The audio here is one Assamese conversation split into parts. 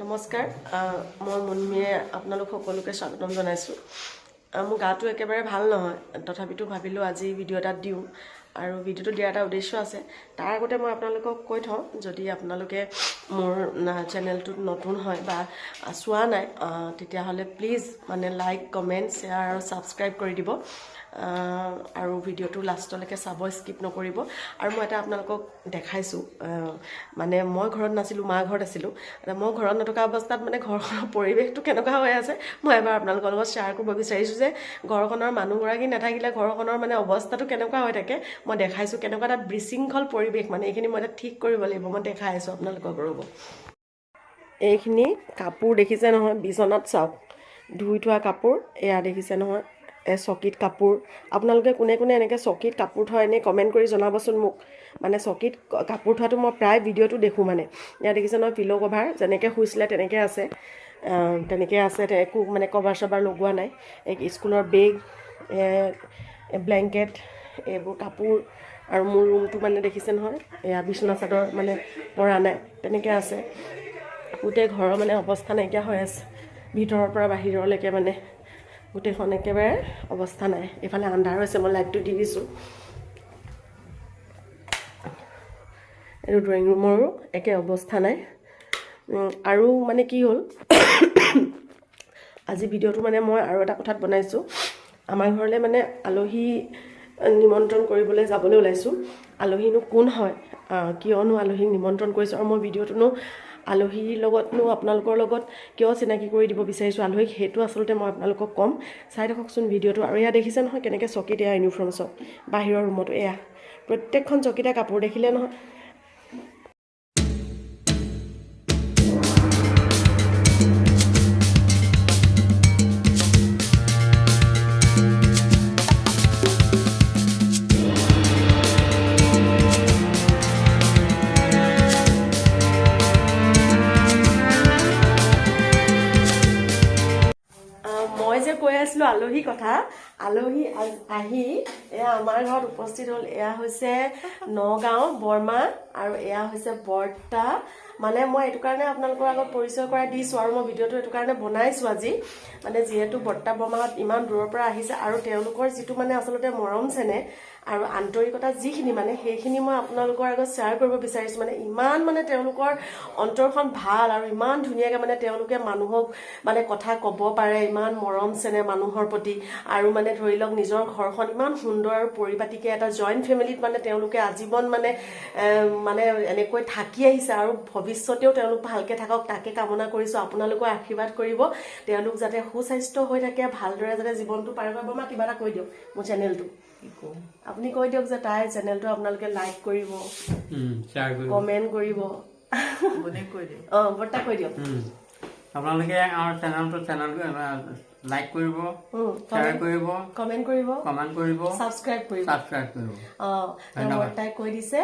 নমস্কাৰ মই মুনমিয়ে আপোনালোক সকলোকে স্বাগতম জনাইছোঁ। মোৰ গাটো একেবাৰে ভাল নহয়, তথাপিতো ভাবিলোঁ আজি ভিডিঅ' এটা দিওঁ আৰু ভিডিঅ'টো দিয়াৰ এটা উদ্দেশ্য আছে। তাৰ আগতে মই আপোনালোকক কৈ থওঁ, যদি আপোনালোকে মোৰ চেনেলটোত নতুন হয় বা চোৱা নাই তেতিয়াহ'লে প্লিজ লাইক, কমেণ্ট, শ্বেয়াৰ আৰু ছাবস্ক্ৰাইব কৰি দিব আৰু ভিডিঅ'টো লাষ্টলৈকে চাব, স্কিপ নকৰিব। আৰু মই এটা আপোনালোকক দেখাইছোঁ, মই ঘৰত নাছিলোঁ, মা ঘৰত আছিলোঁ। মই ঘৰত নথকা অৱস্থাত ঘৰখনৰ পৰিৱেশটো কেনেকুৱা হৈ আছে মই এবাৰ আপোনালোকৰ লগত শ্বেয়াৰ কৰিব বিচাৰিছোঁ, যে ঘৰখনৰ মানুহগৰাকী নাথাকিলে ঘৰখনৰ অৱস্থাটো কেনেকুৱা হৈ থাকে মই দেখাইছোঁ। কেনেকুৱা এটা বিশৃংখল পৰিৱেশ, এইখিনি মই এটা ঠিক কৰিব লাগিব, মই দেখাই আছোঁ আপোনালোকক। ৰ'ব, এইখিনি কাপোৰ দেখিছে নহয়, বিচনাত চাওক ধুই থোৱা কাপোৰ, এয়া দেখিছে নহয়, চকীত কাপোৰ। আপোনালোকে কোনে কোনে এনেকৈ চকীত কাপোৰ থয় এনেই কমেণ্ট কৰি জনাবচোন মোক। চকীত কাপোৰ থোৱাটো মই প্ৰায় ভিডিঅ'টো দেখোঁ। ইয়াত দেখিছে নহয়, পিল' কভাৰ যেনেকৈ শুইছিলে তেনেকৈ আছে, একো কভাৰ চভাৰ লগোৱা নাই। স্কুলৰ বেগ, ব্লেংকেট, এইবোৰ কাপোৰ। আৰু মোৰ ৰুমটো দেখিছে নহয়, এয়া বিচনা চাদৰ পৰা নাই, তেনেকৈ আছে। গোটেই ঘৰৰ অৱস্থা নাইকিয়া হৈ আছে, ভিতৰৰ পৰা বাহিৰলৈকে গোটেইখন একেবাৰে অৱস্থা নাই। এইফালে আন্ধাৰ হৈছে, মই লাইটটো দি দিছোঁ। এইটো ড্ৰয়িং ৰুমৰো একে অৱস্থা নাই। আৰু কি হ'ল, আজি ভিডিঅ'টো মই আৰু এটা কথাত বনাইছোঁ। আমাৰ ঘৰলৈ আলহী নিমন্ত্ৰণ কৰিবলৈ যাবলৈ ওলাইছোঁ। আলহীনো কোন হয়, কিয়নো আলহীক নিমন্ত্ৰণ কৰিছোঁ, আৰু মই ভিডিঅ'টোনো আলহীৰ লগতনো আপোনালোকৰ লগত কিয় চিনাকি কৰি দিব বিচাৰিছোঁ আলহীক, সেইটো আচলতে মই আপোনালোকক ক'ম। চাই থাককচোন ভিডিঅ'টো। আৰু এয়া দেখিছে নহয় কেনেকৈ চকীত, এয়া ইউনিফৰ্ম চব বাহিৰৰ ৰুমতো, এয়া প্ৰত্যেকখন চকীতে কাপোৰ দেখিলে নহয়। কৈ আছিলোঁ আলহী কথা। আলহী আহি এয়া আমাৰ ঘৰত উপস্থিত হ'ল। এয়া হৈছে নগাঁও বৰমা আৰু এয়া হৈছে বৰ্তা। মই এইটো কাৰণে আপোনালোকৰ আগত পৰিচয় কৰাই দিছোঁ, আৰু মই ভিডিঅ'টো এইটো কাৰণে বনাইছোঁ আজি। যিহেতু বৰ্তা বৰমাহঁত ইমান দূৰৰ পৰা আহিছে, আৰু তেওঁলোকৰ যিটো আচলতে মৰম চেনেহ আৰু আন্তৰিকতা যিখিনি সেইখিনি মই আপোনালোকৰ আগত শ্বেয়াৰ কৰিব বিচাৰিছোঁ। ইমান তেওঁলোকৰ অন্তৰখন ভাল, আৰু ইমান ধুনীয়াকৈ তেওঁলোকে মানুহক কথা ক'ব পাৰে, ইমান মৰম চেনেহ মানুহৰ প্ৰতি। আৰু ধৰি লওক নিজৰ ঘৰখন ইমান সুন্দৰ আৰু পৰিপাটিকৈ এটা জইণ্ট ফেমিলিত তেওঁলোকে আজীৱন এনেকৈ থাকি আহিছে, আৰু ভৱিষ্যতেও তেওঁলোক ভালকৈ থাকক তাকে কামনা কৰিছোঁ। আপোনালোকেও আশীৰ্বাদ কৰিব, তেওঁলোক যাতে সুস্বাস্থ্য হৈ থাকে, ভালদৰে যাতে জীৱনটো পাৰ কৰিব। মই কিবা এটা কৈ দিয়ক মোৰ চেনেলটো, আপুনি কৈ দিয়ক যে তাইৰ চেনেলটো আপোনালোকে লাইক কৰিব, কমেণ্ট কৰিব। বৰ্তা কৈ দিয়ক। আপোনালোকে আমাৰ চেনেলটো লাইক কৰিব, শ্বেয়াৰ কৰিব, কমেণ্ট কৰিব, ছাবস্ক্ৰাইব কৰিব। বৰ্তাই কৈ দিছে,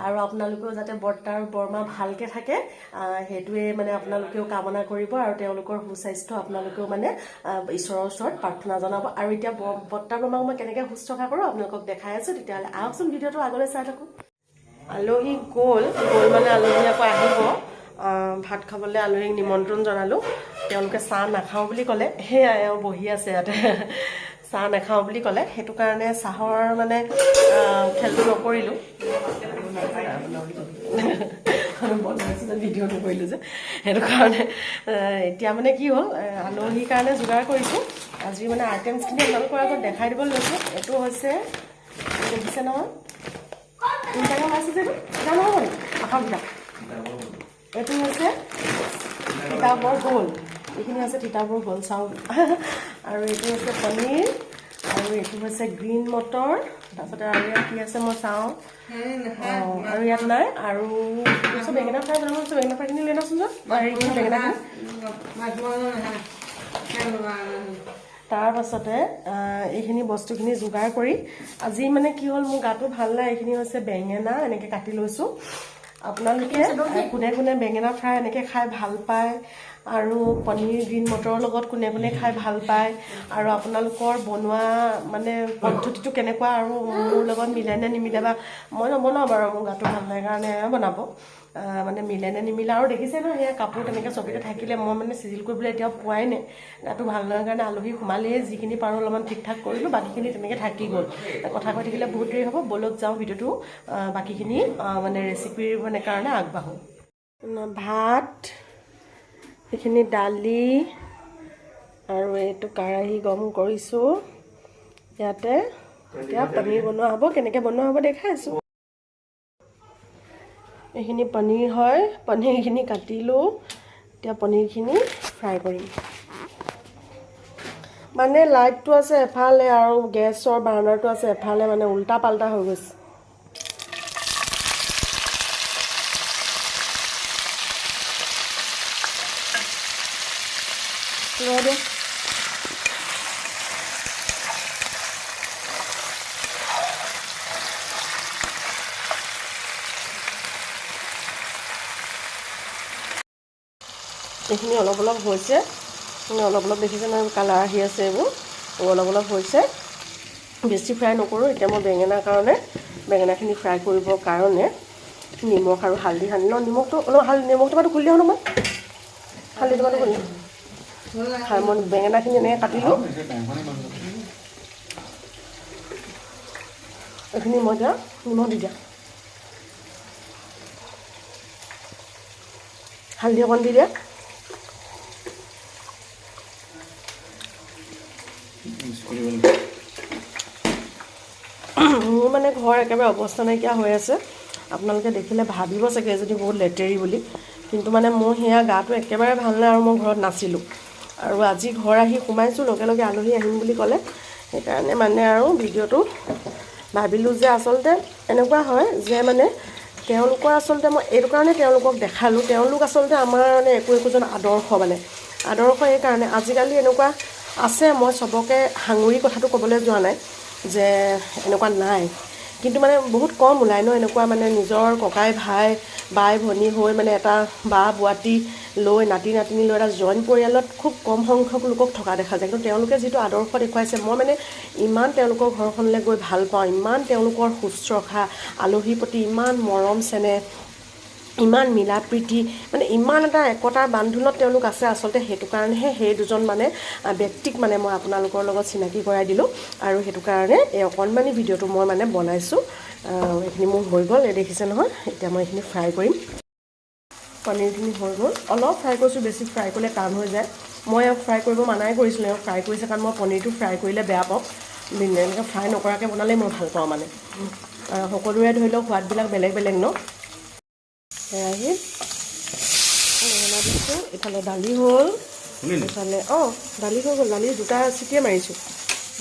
আৰু আপোনালোকেও যাতে বৰ্তা আৰু বৰমা ভালকে থাকে, সেইটোৱে আপোনালোকেও কামনা কৰিব, আৰু তেওঁলোকৰ সুস্বাস্থ্য আপোনালোকেও ঈশ্বৰৰ ওচৰত প্ৰাৰ্থনা জনাব। আৰু এতিয়া বৰ্তা বৰমাক মই কেনেকৈ শুশ্ৰূষা কৰোঁ আপোনালোকক দেখাই আছোঁ। তেতিয়াহ'লে আহকচোন ভিডিঅ'টো আগলৈ চাই থাকোঁ। আলহী গ'ল আলহী আকৌ আহিব। ভাত খাবলৈ আলহীক নিমন্ত্ৰণ জনালোঁ। তেওঁলোকে চাহ নাখাওঁ বুলি ক'লে, সেয়াই এওঁ বহি আছে ইয়াতে। চাহ নাখাওঁ বুলি ক'লে, সেইটো কাৰণে চাহৰ খেলটো নকৰিলোঁ। বনাইছোঁ যে ভিডিঅ' নকৰিলোঁ যে, সেইটো কাৰণে এতিয়া কি হ'ল, আলহীৰ কাৰণে যোগাৰ কৰিছোঁ। আজি আইটেমছখিনি আপোনালোকৰ আগত দেখাই দিব লৈছোঁ। এইটো হৈছে, দেখিছে নহয়, তিনিটাকৈ ওলাইছে যে, এটা নহ'ব নেকি আখৰ কিতাপ। এইটো হৈছে তিতাবৰ গোল, এইখিনি হৈছে তিতাবৰ গোল চাউল। আৰু এইটো হৈছে পনীৰ, আৰু এইটো হৈছে গ্ৰীণ মটৰ। তাৰপিছতে আৰু ইয়াত কি আছে মই চাওঁ, আৰু ইয়াত নাই। আৰু বেঙেনা ফ্ৰাই বনাব, বেঙেনা ফ্ৰাইখিনি লৈ আনাচোন যোৱা, বেঙেনাখিনি। তাৰ পাছতে এইখিনি বস্তুখিনি যোগাৰ কৰি, আজি কি হ'ল, মোৰ গাটো ভাল নাই। এইখিনি হৈছে বেঙেনা, এনেকৈ কাটি লৈছোঁ। আপোনালোকে কোনে কোনে বেঙেনা ফ্ৰাই এনেকৈ খাই ভাল পায়, আৰু পনীৰ গ্ৰীণ মটৰৰ লগত কোনে কোনে খাই ভাল পায়, আৰু আপোনালোকৰ বনোৱা পদ্ধতিটো কেনেকুৱা, আৰু মোৰ লগত মিলে নে নিমিলে, বা মই নবনাওঁ বাৰু, মোৰ গাটো ভাল নাই কাৰণে বনাব। মানে মিলে নে নিমিলে আৰু দেখিছে নহয় সেয়া কাপোৰ তেনেকৈ চকীতে থাকিলে মই মানে চিজিল কৰিবলৈ এতিয়াও পোৱাই নাই গাটো ভাল নহয় কাৰণে আলহী সোমালেই যিখিনি পাৰোঁ অলপমান ঠিক ঠাক কৰিলোঁ বাকীখিনি তেনেকৈ থাকি গ'ল কথা কৈ থাকিলে বহুত দেৰি হ'ব ব'লক যাওঁ ভিডিঅ'টো বাকীখিনি মানে ৰেচিপিৰ মানে কাৰণে আগবাঢ়োঁ ভাত এইখিনি দালি আৰু এইটো কেৰাহী গৰম কৰিছোঁ ইয়াতে এতিয়া পনীৰ বনোৱা হ'ব কেনেকৈ বনোৱা হ'ব দেখাইছোঁ এইখিনি পনীৰ হয় পনীৰখিনি কাটিলোঁ এতিয়া পনীৰখিনি ফ্ৰাই কৰিম মানে লাইটটো আছে এফালে আৰু গেছৰ বাৰ্ণাৰটো আছে এফালে মানে উল্টা পাল্টা হৈ গৈছে এইখিনি অলপ অলপ হৈছে অলপ অলপ দেখিছে নহয় কালাৰ আহি আছে এইবোৰ অলপ অলপ হৈছে বেছি ফ্ৰাই নকৰোঁ এতিয়া মই বেঙেনাৰ কাৰণে বেঙেনাখিনি ফ্ৰাই কৰিবৰ কাৰণে নিমখ আৰু হালধি সানি লওঁ নিমখটো অলপ নিমখ টেমাটো খুলি দিওঁ মই হালধি টেমাটো খুলি মই বেঙেনাখিনি এনেকৈ কাটিলোঁ এইখিনি মই এতিয়া নিমখ দি দিয়া হালধি অকণ দি দিয়া মোৰ মানে ঘৰ একেবাৰে অৱস্থা নাইকিয়া হৈ আছে আপোনালোকে দেখিলে ভাবিব চাগে এজনী বহুত লেতেৰি বুলি কিন্তু মানে মোৰ সেয়া গাটো একেবাৰে ভাল নাই আৰু মই ঘৰত নাছিলোঁ আৰু আজি ঘৰ আহি সোমাইছোঁ লগে লগে আলহী আহিম বুলি ক'লে সেইকাৰণে মানে আৰু ভিডিঅ'টো ভাবিলোঁ যে আচলতে এনেকুৱা হয় যে মানে তেওঁলোকৰ আচলতে মই এইটো কাৰণে তেওঁলোকক দেখালোঁ তেওঁলোক আচলতে আমাৰ মানে একোজন আদৰ্শ মানে আদৰ্শ এইকাৰণে আজিকালি এনেকুৱা আছে মই চবকে সাঙুৰি কথাটো ক'বলৈ যোৱা নাই যে এনেকুৱা নাই কিন্তু মানে বহুত কম ওলায় ন এনেকুৱা মানে নিজৰ ককাই ভাই বাই ভনী হৈ মানে এটা বা বোৱাটি লৈ নাতি নাতিনী লৈ এটা জইণ্ট পৰিয়ালত খুব কম সংখ্যক লোকক থকা দেখা যায় কিন্তু তেওঁলোকে যিটো আদৰ্শ দেখুৱাইছে মই মানে ইমান তেওঁলোকৰ ঘৰখনলৈ গৈ ভাল পাওঁ ইমান তেওঁলোকৰ শুশ্ৰূষা আলহীৰ প্ৰতি ইমান মৰম চেনেহ ইমান মিলা প্ৰীতি মানে ইমান এটা একতাৰ বান্ধোনত তেওঁলোক আছে আচলতে সেইটো কাৰণেহে সেই দুজন মানে ব্যক্তিক মানে মই আপোনালোকৰ লগত চিনাকি কৰাই দিলোঁ আৰু সেইটো কাৰণে এই অকণমানি ভিডিঅ'টো মই মানে বনাইছোঁ এইখিনি মোৰ হৈ গ'ল দেখিছে নহয় এতিয়া মই এইখিনি ফ্ৰাই কৰিম পনীৰখিনি হৈ গ'ল অলপ ফ্ৰাই কৰিছোঁ বেছি ফ্ৰাই কৰিলে টান হৈ যায় মই ফ্ৰাই কৰিব মানাই কৰিছিলোঁ ফ্ৰাই কৰিছে কাৰণ মই পনীৰটো ফ্ৰাই কৰিলে বেয়া পাওঁ এনেকৈ ফ্ৰাই নকৰাকৈ বনালে মই ভাল পাওঁ মানে সকলোৰে ধৰি লওক সোৱাদবিলাক বেলেগ বেলেগ ন কেৰাহীত বেঙেনা দিছোঁ ইফালে দালি হ'ল ইফালে দালি হৈ গ'ল দালি দুটা চিটিয়ে মাৰিছোঁ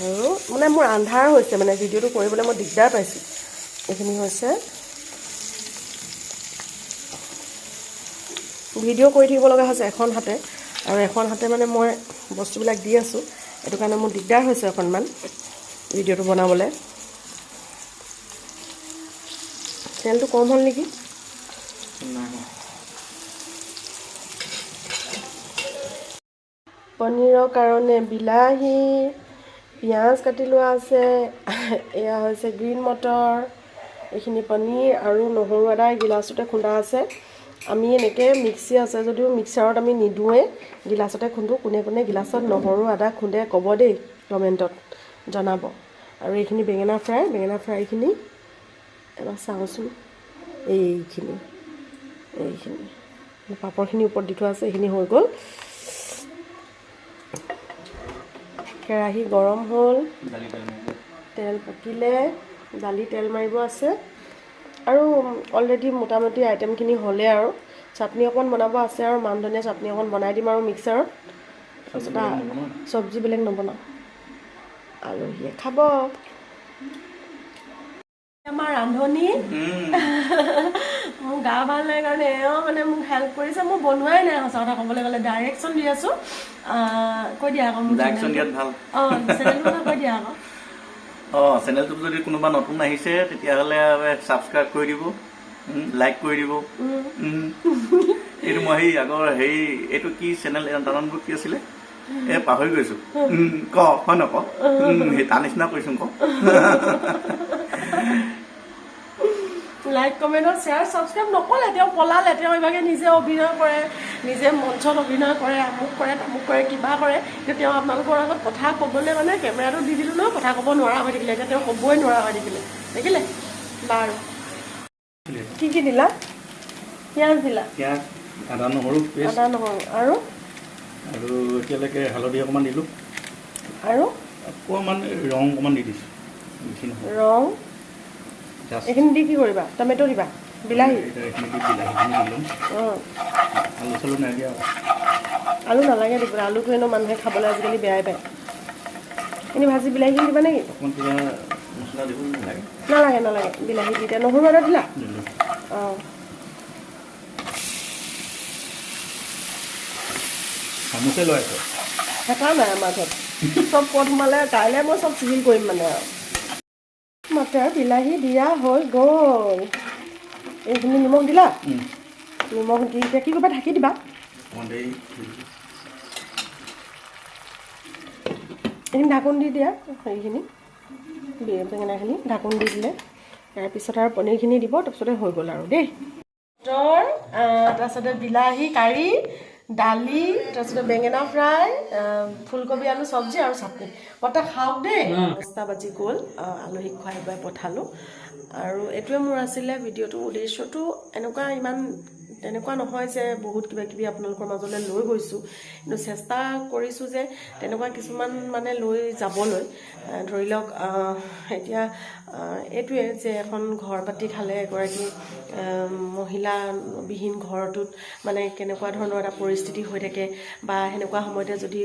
আৰু মানে মোৰ আন্ধাৰ হৈছে মানে ভিডিঅ'টো কৰিবলৈ মই দিগদাৰ পাইছোঁ এইখিনি হৈছে ভিডিঅ' কৰি থাকিব লগা হৈছে এখন হাতে আৰু এখন হাতে মানে মই বস্তুবিলাক দি আছোঁ সেইটো কাৰণে মোৰ দিগদাৰ হৈছে অকণমান ভিডিঅ'টো বনাবলৈ তেলটো কম হ'ল নেকি পনীৰৰ কাৰণে বিলাহী পিঁয়াজ কাটি লোৱা আছে এয়া হৈছে গ্ৰীণ মটৰ এইখিনি পনীৰ আৰু নহৰু আদা গিলাচতে খুন্দা আছে আমি এনেকৈ মিক্সি আছে যদিও মিক্সাৰত আমি নিদিওঁৱে গিলাচতে খুন্দো কোনে কোনে গিলাচত নহৰু আদা খুন্দে ক'ব দেই কমেণ্টত জনাব আৰু এইখিনি বেঙেনা ফ্ৰাইখিনি এবাৰ চাওঁচোন এইখিনি পাপৰখিনি ওপৰত দি থোৱা আছে এইখিনি হৈ গ'ল কেৰাহী গৰম হ'ল তেল পকিলে দালি তেল মাৰিব আছে আৰু অলৰেডি মোটামুটি আইটেমখিনি হ'লে আৰু চাটনি অকণ বনাব আছে আৰু মান ধনিয়া চাটনি অকণ বনাই দিম আৰু মিক্সাৰত তাৰপিছত চব্জি বেলেগ নবনাওঁ আলহীয়ে খাব আমাৰ ৰান্ধনি মোৰ গা ভাল নাই কাৰণে এওঁ মানে মোক হেল্প কৰিছে মই বনোৱাই নাই সঁচা কথা ক'বলৈ গ'লে ডাইৰেকশ্যন দি আছোঁ কৈ দিয়া আকৌ চেনেলটো কৈ দিয়া আকৌ চেনেলটোত যদি কোনোবা নতুন আহিছে তেতিয়াহ'লে ছাবস্ক্ৰাইব কৰি দিব লাইক কৰি দিব এইটো মই সেই আগৰ হেৰি এইটো কি চেনেল নামটো কি আছিলে পাহৰি গৈছো ক হয় নক সেই তাৰ নিচিনা কৈছো ক লাইক কমেণ্ট শ্বেয়াৰ ছাবস্ক্ৰাইব নকৰে তেওঁ পলালে তেওঁ ইভাগে নিজে অভিনয় কৰে নিজে মঞ্চত অভিনয় কৰে আমুক কৰে তামুক কৰে কিবা কৰে কিন্তু তেওঁ আপোনালোকৰ আগত কথা ক'বলৈ মানে কেমেৰাটো দি দিলোঁ নহয় কথা ক'ব নোৱাৰা হৈ থাকিলে এতিয়া তেওঁ ক'বই নোৱাৰা হৈ থাকিলে দেখিলে বাৰু কি কি দিলা পিঁয়াজ দিলা পিঁয়াজ আদা নহৰু আৰু এতিয়ালৈকে হালধি অকণমান দিলোঁ আৰু অকণমান ৰং অকণমান দি দিছোঁ বেছি নহয় ৰং এইখিনি দি কি কৰিবা টমেটো দিবা বিলাহী এইখিনি দি বিলাহীখিনি দি ল'ম আলু চালু নাই দিয়া আলু নালাগে দিবলৈ আলুটো এনেও মানুহে খাবলৈ আজিকালি বেয়াই পায় এনেই ভাজি বিলাহীখিনি দিবা নেকি অকণমান কিবা মছলা দিব নালাগে নালাগে বিলাহী দি দিয়া নহৰু আদা দিলা অঁ চামুচে লৈ আছে হেঁচা নাই আমাৰ ঘৰত চব ক'ত সোমালে কাইলৈ মই চব চিজিল কৰিম মানে আৰু মটৰ বিলাহী দিয়া হৈ গ'ল এইখিনি নিমখ দিলা নিমখ দি এতিয়া কি কৰিবা ঢাকি দিবা এইখিনি ঢাকোন দি দিয়া হেৰিখিনি বেঙেনাখিনি ঢাকোন দি দিলে তাৰপিছত আৰু পনীৰখিনি দিব তাৰপিছতে হৈ গ'ল আৰু দেই তাৰপিছতে বিলাহী কাৰী দালি তাৰপিছতে বেঙেনা ফ্ৰাই ফুলকবি আলু চব্জি আৰু চাটনি পতা খাওক দেই 5টা বাজি গ'ল আলহীক খুৱাই বুৱাই পঠালোঁ আৰু এইটোৱে মোৰ আছিলে ভিডিঅ'টো উদ্দেশ্যটো এনেকুৱা ইমান তেনেকুৱা নহয় যে বহুত কিবা কিবি আপোনালোকৰ মাজলৈ লৈ গৈছোঁ কিন্তু চেষ্টা কৰিছোঁ যে তেনেকুৱা কিছুমান মানে লৈ যাবলৈ ধৰি লওক এতিয়া এইটোৱে যে এখন ঘৰ পাতি খালে এগৰাকী মহিলাবিহীন ঘৰটোত মানে কেনেকুৱা ধৰণৰ এটা পৰিস্থিতি হৈ থাকে বা সেনেকুৱা সময়তে যদি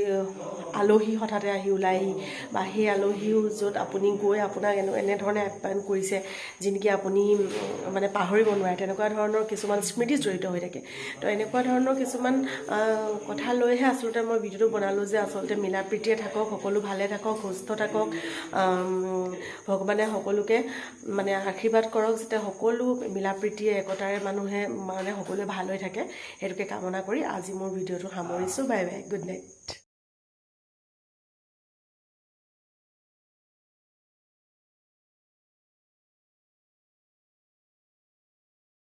আলহী হঠাতে আহি ওলাইহি বা সেই আলহীও য'ত আপুনি গৈ আপোনাক এনেধৰণে আপ্যায়ন কৰিছে যি নেকি আপুনি মানে পাহৰিব নোৱাৰে তেনেকুৱা ধৰণৰ কিছুমান স্মৃতি জড়িত হৈ থাকে তো এনেকুৱা ধৰণৰ কিছুমান কথা লৈহে আচলতে মই ভিডিঅ'টো বনালোঁ যে আচলতে মিলা প্ৰীতিয়ে থাকক সকলো ভালে থাকক সুস্থ থাকক ভগৱানে সকলোকে মানে আশীৰ্বাদ কৰক যাতে সকলো মিলা প্ৰীতিয়ে একতাৰে মানুহে মানে সকলোৱে ভাল হৈ থাকে সেইটোকে কামনা কৰি আজি মোৰ ভিডিঅ'টো সামৰিছোঁ বাই বাই গুড নাইট